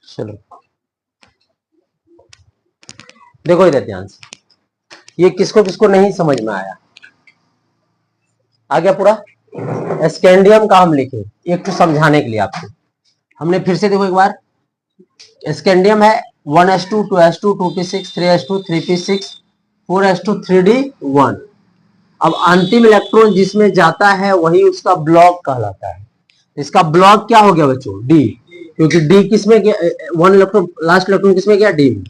चलो देखो इधर ध्यान से, ये किसको किसको नहीं समझ में आया, आ गया पूरा। स्कैंडियम का हम लिखे एक तो समझाने के लिए आपको, हमने फिर से देखो एक बार, स्कैंडियम है 1s2 2s2 2p6 3s2 3p6 4s2 3d1। अब अंतिम इलेक्ट्रॉन जिसमें जाता है वही उसका ब्लॉक कहलाता है। इसका ब्लॉक क्या हो गया बच्चों, डी, क्योंकि डी किसमें गया, वन इलेक्ट्रॉन लास्ट इलेक्ट्रॉन किसमें गया, डी में।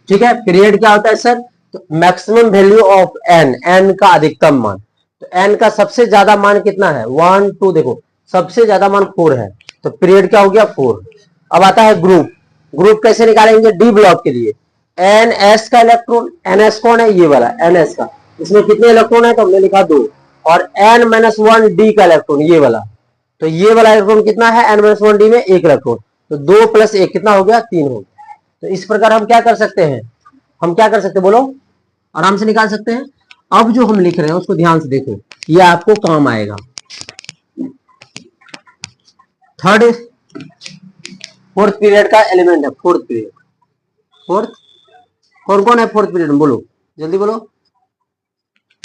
ठीक है, पीरियड क्या होता है सर, तो maximum value of N, N का अधिकतम मान, तो एन का सबसे ज्यादा मान कितना है 1 2, देखो सबसे ज्यादा मान 4 है, तो पीरियड क्या हो गया 4। अब आता है ग्रुप, ग्रुप कैसे निकालेंगे, डी ब्लॉक के लिए एन एस का इलेक्ट्रॉन, एन एस कौन है, ये वाला एन एस का, इसमें कितने इलेक्ट्रॉन है, तो हमने लिखा 2, और एन माइनस 1 डी का इलेक्ट्रॉन ये वाला, तो ये वाला इलेक्ट्रॉन कितना है, एन माइनस 1 डी में एक इलेक्ट्रॉन, तो 2 प्लस 1 कितना हो गया, 3 हो गया। तो इस प्रकार हम क्या कर सकते हैं, हम क्या कर सकते हैं बोलो, आराम से निकाल सकते हैं। अब जो हम लिख रहे हैं उसको ध्यान से देखो, ये आपको काम आएगा। थर्ड फोर्थ पीरियड का एलिमेंट है, फोर्थ पीरियड, फोर्थ कौन कौन है फोर्थ पीरियड में, बोलो जल्दी बोलो,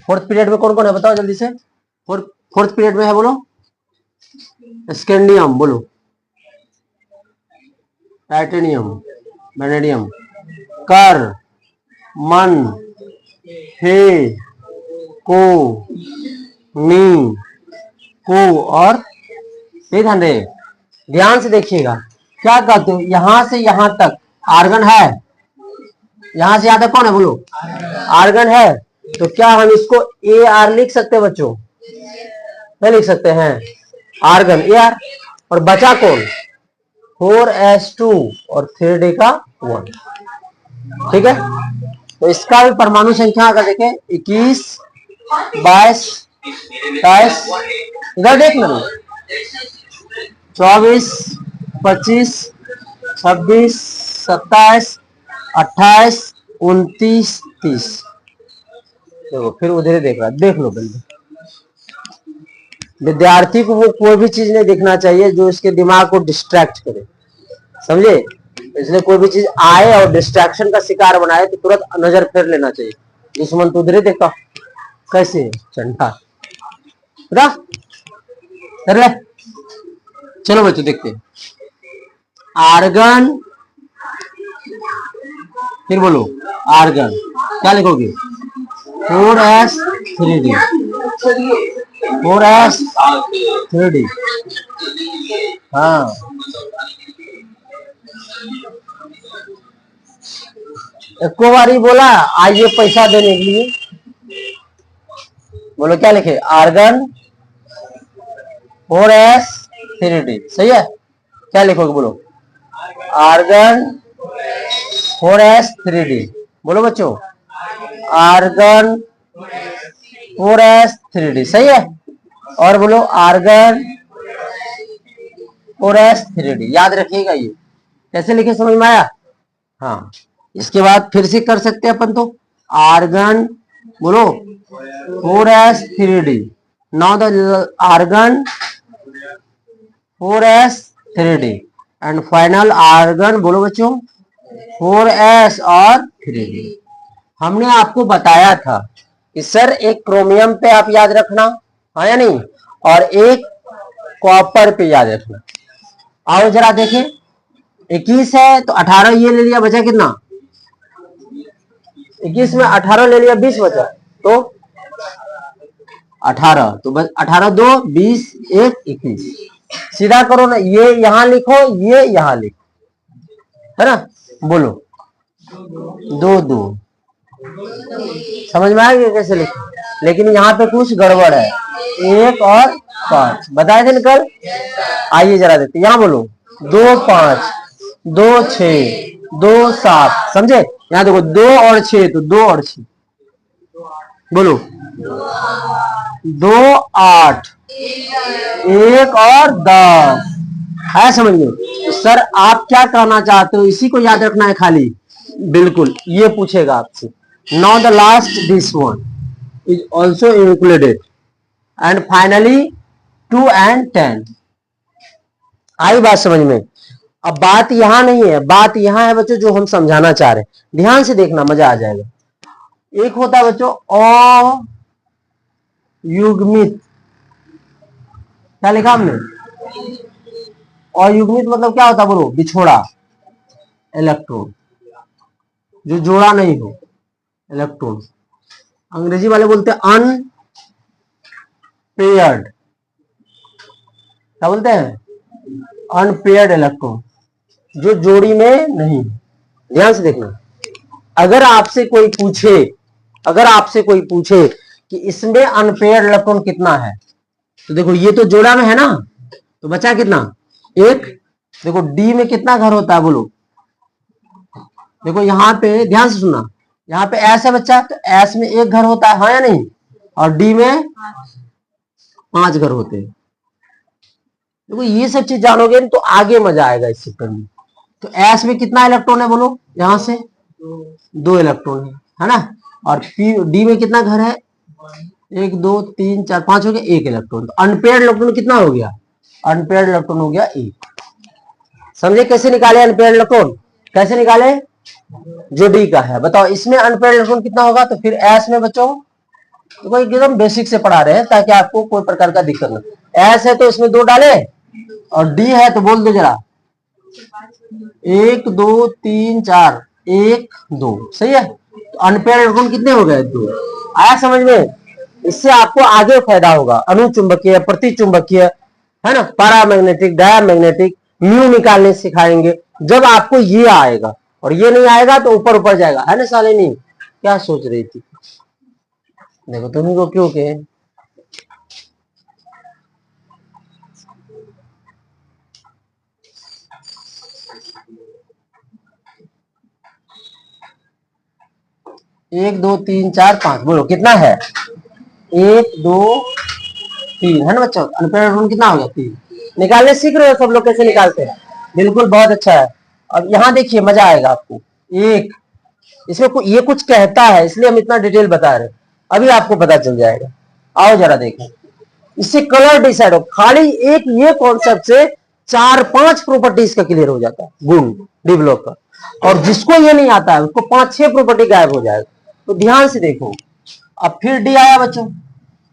फोर्थ पीरियड में कौन कौन है बताओ जल्दी से, फोर्थ पीरियड में है बोलो, स्कैंडियम बोलो, टाइटेनियम, वेनेडियम, कर, मन, हे, को, नी, को और ध्यान से देखिएगा क्या कहते हो, यहां से यहां तक आर्गन है, यहां से यहां तक कौन है बोलो, आर्गन है, तो क्या हम इसको ए आर लिख सकते हैं बच्चों, नहीं लिख सकते हैं, आर्गन ए आर, और बचा कौन 4s2 और 3d का 1। ठीक है, तो इसका भी परमाणु संख्या अगर देखें 21 22 23, इधर देख ना, 24 25 26 27 28 29 30। देखो फिर उधर देख रहा, देख लो बल्ले। विद्यार्थी को वो कोई भी चीज नहीं देखना चाहिए जो इसके दिमाग को डिस्ट्रैक्ट करे, समझे, इसलिए कोई भी चीज आए और डिस्ट्रैक्शन का शिकार बनाए तो तुरंत नजर फेर लेना चाहिए। दुश्मन तो उधर देखा कैसे चंडा, कर ले। चलो बच्चों देखते हैं, आर्गन, फिर बोलो आर्गन, क्या लिखोगे 4s3d, 4s3d, हाँ एक बार ही बोला आइए पैसा देने के लिए, बोलो क्या लिखे, आर्गन 4s3d, सही है, क्या लिखोगे बोलो, आर्गन 4s3d, बोलो बच्चों आर्गन 4s3d, सही है, और बोलो आर्गन 4s3d, याद रखिएगा ये कैसे लिखे, समझ में आया, हाँ। इसके बाद फिर से कर सकते हैं अपन, तो आर्गन बोलो 4s3d, now the argon 4s3d and final argon बोलो बच्चों 4s और 3d। हमने आपको बताया था कि सर एक क्रोमियम पे आप याद रखना, हाँ या नहीं, और एक कॉपर पे याद रखना। आओ जरा देखें, 21 है तो 18 ये ले लिया, बचा कितना 21 में 18 ले लिया 20 बचा, तो 18, तो बस 18 2 20 1 21, सीधा करो ना, ये यहां लिखो ये यहां लिखो, है ना, बोलो 2 2, समझ में आ गया कैसे लिखो, लेकिन यहाँ पे कुछ गड़बड़ है, 1 और 5 बताए थे कल, आइए जरा देते, यहाँ बोलो 2 5 2 6 2 7, समझे, यहाँ देखो 2 और 6 तो 2 और 6, बोलो 2 8 1 और 10 है, समझ में, तो सर आप क्या कहना चाहते हो, इसी को याद रखना है खाली, बिल्कुल ये पूछेगा आपसे। Now the last this one is also included and finally 2 and 10, आई बात समझ में, अब बात यहां नहीं है, बात यहां है बच्चों जो हम समझाना चाह रहे हैं। ध्यान से देखना, मजा आ जाएगा। एक होता है बच्चों अयुग्मित, क्या लिखा हमने? अयुग्मित मतलब क्या होता है बोलो? बिछोड़ा इलेक्ट्रॉन, जो जोड़ा नहीं हो इलेक्ट्रॉन। अंग्रेजी वाले बोलते हैं अनपेयर्ड, क्या बोलते हैं? अनपेयर्ड इलेक्ट्रॉन, जो जोड़ी में नहीं। ध्यान से देखना, अगर आपसे कोई पूछे, अगर आपसे कोई पूछे कि इसमें अनपेयर्ड इलेक्ट्रॉन कितना है, तो देखो ये तो जोड़ा में है ना, तो बचा कितना? एक। देखो डी में कितना घर होता है बोलो? देखो यहाँ पे ध्यान से सुनना, यहाँ पे एस है बच्चा, तो एस में एक घर होता है, हाँ या नहीं? और डी में 5 घर होते हैं। देखो ये सब चीज जानोगे तो आगे मजा आएगा इस चैप्टर में। तो एस में कितना इलेक्ट्रॉन है बोलो? यहां से 2 इलेक्ट्रॉन है ना? और पी डी में कितना घर है? 1 2 3 4 5 हो गया, 1 इलेक्ट्रॉन। तो अनपेयर्ड इलेक्ट्रॉन कितना हो गया? अनपेयर्ड इलेक्ट्रॉन हो गया 1। समझे कैसे निकाले अनपेयर्ड इलेक्ट्रॉन? कैसे निकाले? जो डी का है। बताओ इसमें अनपेयर्ड इलेक्ट्रॉन कितना होगा? तो फिर एस में बच्चों तो कोई एकदम बेसिक से पढ़ा रहे हैं ताकि आपको कोई प्रकार का दिक्कत ना। एस है तो इसमें 2 डाले, और डी है तो बोल दो जरा 1 2 3 4 1 2, सही है। तो अनपेयर्ड इलेक्ट्रॉन कितने हो गए? 2। आया समझ में? इससे आपको आगे फायदा होगा, अनुचुंबकीय, प्रतिचुंबकीय, है ना, पैरामैग्नेटिक, डायमैग्नेटिक, म्यू निकालने सिखाएंगे जब आपको ये आएगा। और ये नहीं आएगा तो ऊपर ऊपर जाएगा, है ना शालिनी? क्या सोच रही थी? देखो तुम्ही को क्यों के 1 2 3 4 5 बोलो कितना है? 1 2 3 है ना बच्चों? अनपेयर्ड इलेक्ट्रॉन कितना हो गया? 3। निकालने सीख रहे हो सब लोग कैसे निकालते हैं? बिल्कुल, बहुत अच्छा है। अब यहाँ देखिए मजा आएगा आपको। एक इसमें ये कुछ कहता है इसलिए हम इतना डिटेल बता रहे हैं, अभी आपको पता चल जाएगा। आओ जरा देखें, इससे कलर डिसाइड हो। खाली एक ये कॉन्सेप्ट से 4-5 प्रॉपर्टीज का क्लियर हो जाता है, गुण डेवलप का। और जिसको ये नहीं आता है उसको 5-6 प्रॉपर्टी गायब हो जाएगा। तो ध्यान से देखो। अब फिर डी आया बच्चों,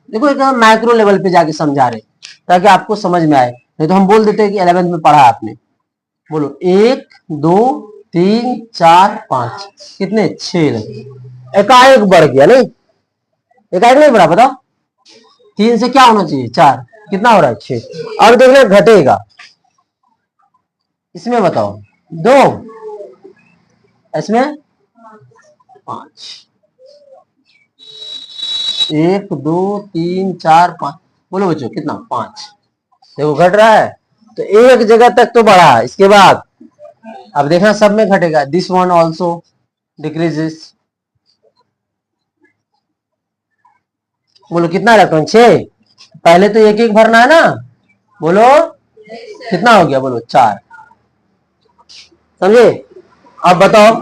देखो एक माइक्रो लेवल पे जाके समझा रहे ताकि आपको समझ में आए, नहीं तो हम बोल देते हैं कि 11th में पढ़ा आपने। बोलो 1 2 3 4 5 कितने? 6। एकाएक बढ़ गया नहीं? एकाएक नहीं बढ़ा, बताओ 3 से क्या होना चाहिए? 4। कितना हो रहा है? 6। अब देखना घटेगा इसमें, बताओ 2, इसमें 5। 1 2 3 4 5 बोलो बच्चों कितना? 5। देखो घट रहा है, तो एक जगह तक तो बढ़ा, इसके बाद अब देखना सब में घटेगा। This one also decreases. बोलो कितना इलेक्ट्रॉन? 6। पहले तो एक एक भरना है ना, बोलो कितना हो गया? बोलो 4। समझे? अब बताओ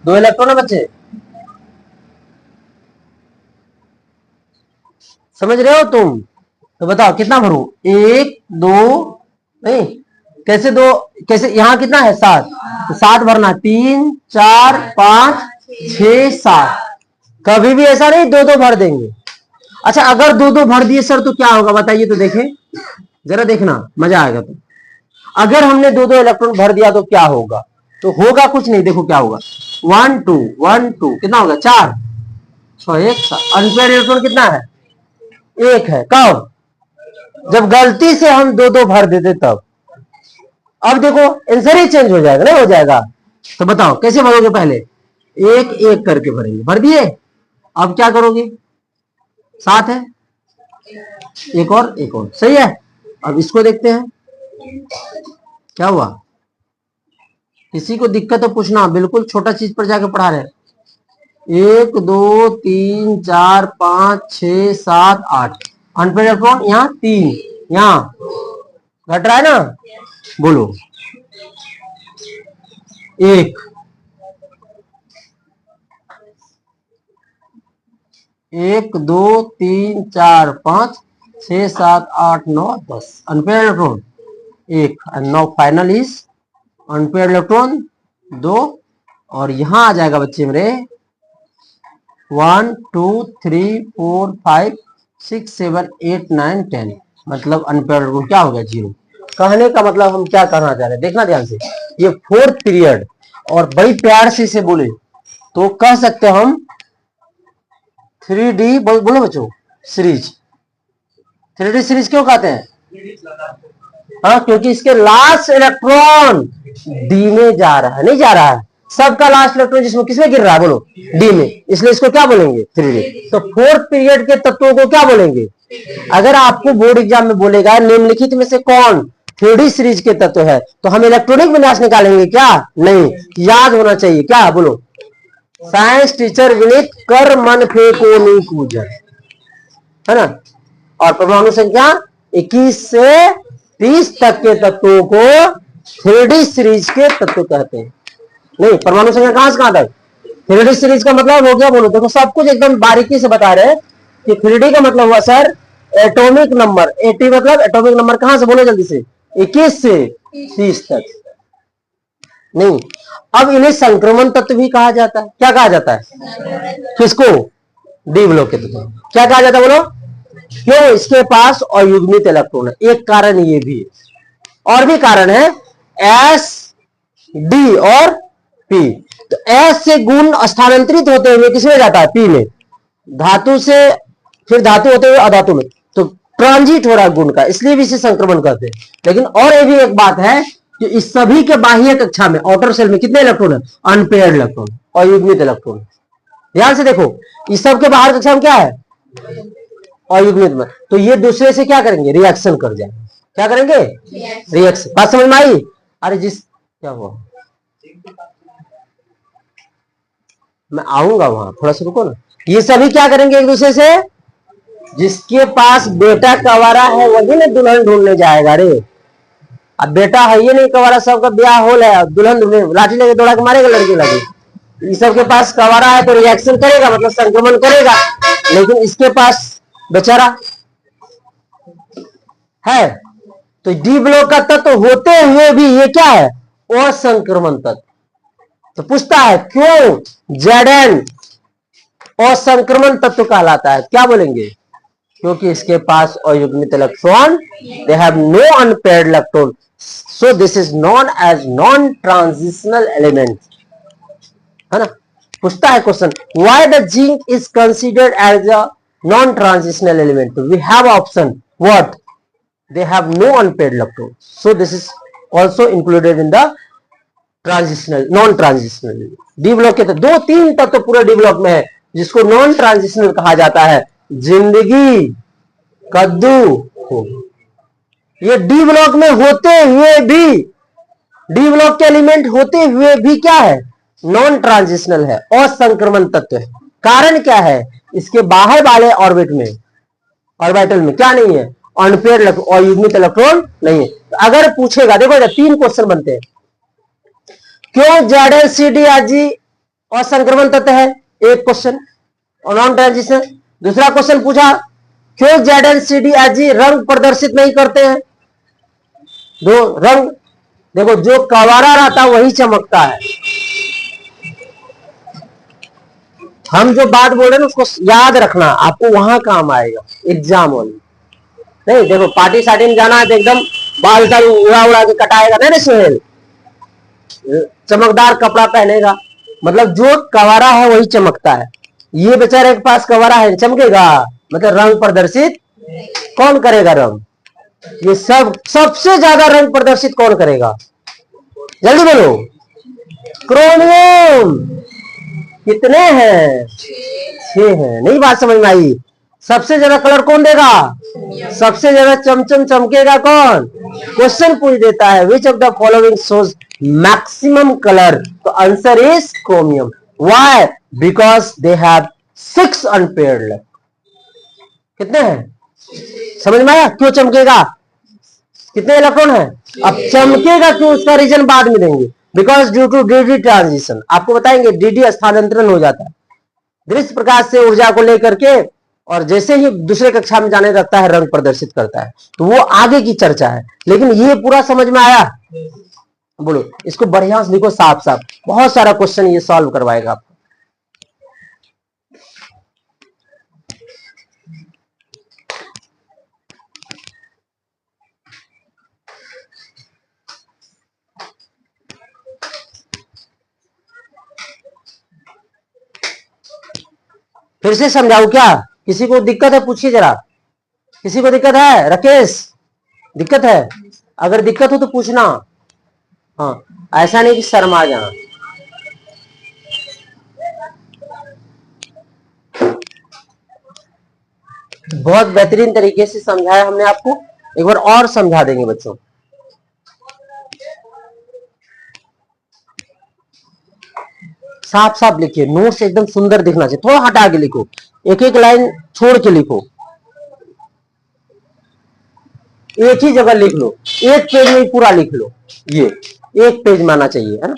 2 इलेक्ट्रॉन है बच्चे, समझ रहे हो तुम? तो बताओ कितना भरू? 1 2 नहीं, कैसे 2? कैसे? यहाँ कितना है? 7। तो 7 भरना, 3 4 5 6 7। कभी भी ऐसा नहीं 2-2 भर देंगे। अच्छा अगर 2-2 भर दिए सर तो क्या होगा बताइए तो देखें, जरा देखना मजा आएगा। तो अगर हमने 2-2 इलेक्ट्रॉन भर दिया तो क्या होगा? तो होगा कुछ नहीं, देखो क्या होगा। 1 2 1 2 कितना होगा? 4 6 1 7। अनपेयर्ड इलेक्ट्रॉन कितना है? 1 है। कब? जब गलती से हम 2-2 भर देते तब। अब देखो आंसर ही चेंज हो जाएगा, नहीं हो जाएगा? तो बताओ कैसे भरोगे? पहले एक एक करके भरेंगे। भर दिए, अब क्या करोगे? 7 है, एक और एक और, सही है। अब इसको देखते हैं क्या हुआ। किसी को दिक्कत है पूछना, बिल्कुल छोटा चीज पर जाके पढ़ा रहे। 1 2 3 4 5 6 7 8 अनपेयर्ड इलेक्ट्रॉन यहाँ 3, यहाँ घट रहा है ना? बोलो 1 1 2 3 4 5 6 7 8 9 10 अनपेयर्ड इलेक्ट्रॉन। एक, now final is unpaired electron 2, और यहां आ जाएगा बच्चे मेरे 1 2 3 4 5 6 7 8 9 10, मतलब अनपेयर्ड इलेक्ट्रॉन क्या हो गया 0। कहने का मतलब हम क्या कहना चाह रहे हैं, देखना ध्यान से, ये 4th पीरियड, और बड़ी प्यार से इसे बोले तो कह सकते हैं हम 3D बोलो बच्चों सीरीज। 3D सीरीज क्यों कहते हैं? हाँ, क्योंकि इसके लास्ट इलेक्ट्रॉन डी में जा रहा है, नहीं जा रहा है, सबका लास्ट इलेक्ट्रॉन जिसमें किसमें गिर रहा है बोलो, डी में, इसलिए इसको क्या बोलेंगे 3D। तो 4th पीरियड के तत्वों को क्या बोलेंगे? अगर आपको बोर्ड एग्जाम में बोलेगा निम्नलिखित में से कौन 3D सीरीज के तत्व है, तो हम इलेक्ट्रॉनिक विन्यास निकालेंगे क्या? नहीं, याद होना चाहिए क्या बोलो, साइंस टीचर विनीत कर मन फेंको नी कूजर, है ना। और परमाणु संख्या 21 से 30 तक के तत्वों को 3D सीरीज के तत्व कहते हैं। नहीं, परमाणु संख्या कहां से कहां तक? 3D सीरीज का मतलब हो गया बोलो, देखो सब कुछ एकदम बारीकी से बता रहे हैं कि 3D का मतलब हुआ सर एटॉमिक नंबर, 80 मतलब एटॉमिक नंबर कहां से बोलो जल्दी से, 21 से 30 तक। नहीं, अब इन्हें संक्रमण तत्व भी कहा जाता है। क्या कहा जाता है? किसको? डी ब्लॉक के तत्व। क्या कहा जाता है बोलो? क्यों? इसके पास अयुग्मित इलेक्ट्रॉन है, एक कारण ये भी है, और भी कारण है, एस डी और पी। तो एस से गुण स्थानांतरित होते हुए किसमें जाता है? पी में, धातु से फिर धातु होते हुए अधातु में, तो ट्रांजिट हो रहा है गुण का, इसलिए भी इसे संक्रमण कहते हैं। लेकिन और ये भी एक बात है कि इस सभी के बाह्य कक्षा में आउटर सेल में कितने इलेक्ट्रॉन है? अनपेयर्ड इलेक्ट्रॉन, अयुग्मित इलेक्ट्रॉन। ध्यान से देखो, इस सब के बाहर कक्षा में क्या है? अयुग्मित में, तो ये दूसरे से क्या करेंगे? रिएक्शन कर जाएंगे। क्या करेंगे? रिएक्शन। बात समझ में आई? अरे जिस क्या हुआ, मैं आऊंगा वहां, थोड़ा सा रुको ना। ये सभी क्या करेंगे एक दूसरे से? जिसके पास बेटा कवारा है वही ना दुल्हन ढूंढने जाएगा रे। अब बेटा है ये नहीं कवारा, सबका ब्याह होल है, दुल्हन ढूंढने लाठी लेके दौड़ा के मारेगा लड़की लगे। इस सबके पास कवारा है तो रिएक्शन करेगा, मतलब संक्रमण करेगा, लेकिन इसके पास बेचारा है तो डी ब्लॉक का तत्व होते हुए भी ये क्या है? असंक्रमण तत्व। तो पूछता है क्यों जेडन असंक्रमण तत्व कहलाता है? क्या बोलेंगे? क्योंकि इसके पास अयुग्मित electron, they have no unpaired electron, so this is known as non transitional element, है ना। पूछता है question, why the zinc is considered as a non transitional element? We have option what? They have no unpaired electron, so this is also included in the transitional, non transitional. D block के तो 2-3 तत्व पूरे D block में है जिसको non transitional कहा जाता है। जिंदगी, कद्दू हो, ये डी ब्लॉक में होते हुए भी, डी ब्लॉक के एलिमेंट होते हुए भी क्या है? नॉन ट्रांजिशनल है, असंक्रमण तत्व है। कारण क्या है? इसके बाहर वाले ऑर्बिट में, ऑर्बिटल में क्या नहीं है? अनपेयर्ड अयुग्मित इलेक्ट्रॉन नहीं है। तो अगर पूछेगा, देखो 3 क्वेश्चन बनते हैं, क्यों ZnCdRg असंक्रमण तत्व है? एक क्वेश्चन, और नॉन ट्रांजिशन। दूसरा क्वेश्चन पूछा, क्यों ZnCdRg रंग प्रदर्शित नहीं करते हैं? दो रंग, देखो जो कवारा रहता वही चमकता है। हम जो बात बोल रहे हैं ना उसको याद रखना, आपको वहां काम आएगा एग्जाम वाली। नहीं देखो, पार्टी शार्टी में जाना है तो एकदम बाल साल उड़ा उड़ा के कटाएगा नहीं सुहेल, चमकदार कपड़ा पहनेगा, मतलब जो कवारा है वही चमकता है। ये बेचारे के पास कवारा है, चमकेगा? मतलब रंग प्रदर्शित कौन करेगा? रंग ये सब सबसे ज्यादा रंग प्रदर्शित कौन करेगा? जल्दी बोलो। क्रोमियम। कितने हैं? 6 हैं। नहीं बात समझ में आई? सबसे ज्यादा कलर कौन देगा? सबसे ज्यादा चमचम चमकेगा कौन? क्वेश्चन पूछ देता है which of the following shows maximum colour, तो answer is chromium. Why? Because they have 6 unpaired. कितने हैं? समझ में आया क्यों चमकेगा? कितने इलेक्ट्रॉन है? अब चमकेगा क्यों उसका रीजन बाद में देंगे। Because due to d d transition, आपको बताएंगे डीडी स्थानांतरण हो जाता है, दृश्य प्रकाश से ऊर्जा को लेकर के और जैसे ही दूसरे कक्षा में जाने लगता है रंग प्रदर्शित करता है, तो वो आगे की चर्चा है। लेकिन ये पूरा समझ में आया? बोलो, इसको बढ़िया से लिखो, साफ साफ, बहुत सारा क्वेश्चन ये सॉल्व करवाएगा आपको। फिर से समझाऊं क्या? किसी को दिक्कत है पूछिए जरा। किसी को दिक्कत है? राकेश, दिक्कत है? अगर दिक्कत हो तो पूछना। हाँ, ऐसा नहीं कि शर्मा जाना। बहुत बेहतरीन तरीके से समझाया हमने आपको, एक बार और समझा देंगे बच्चों। साफ साफ लिखिए, नोट्स एकदम सुंदर दिखना चाहिए, थोड़ा हटा के लिखो, एक एक लाइन छोड़ के लिखो, एक ही जगह लिख लो, एक पेज में पूरा लिख लो, ये एक पेज में आना चाहिए, है ना।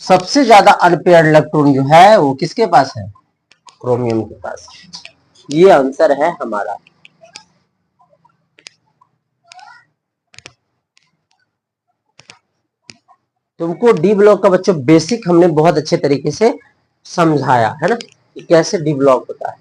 सबसे ज्यादा अनपेयर्ड इलेक्ट्रॉन जो है वो किसके पास है? क्रोमियम के पास। ये आंसर है हमारा। तुमको डी ब्लॉक का बच्चों बेसिक हमने बहुत अच्छे तरीके से समझाया है ना, कि कैसे डी ब्लॉक होता है।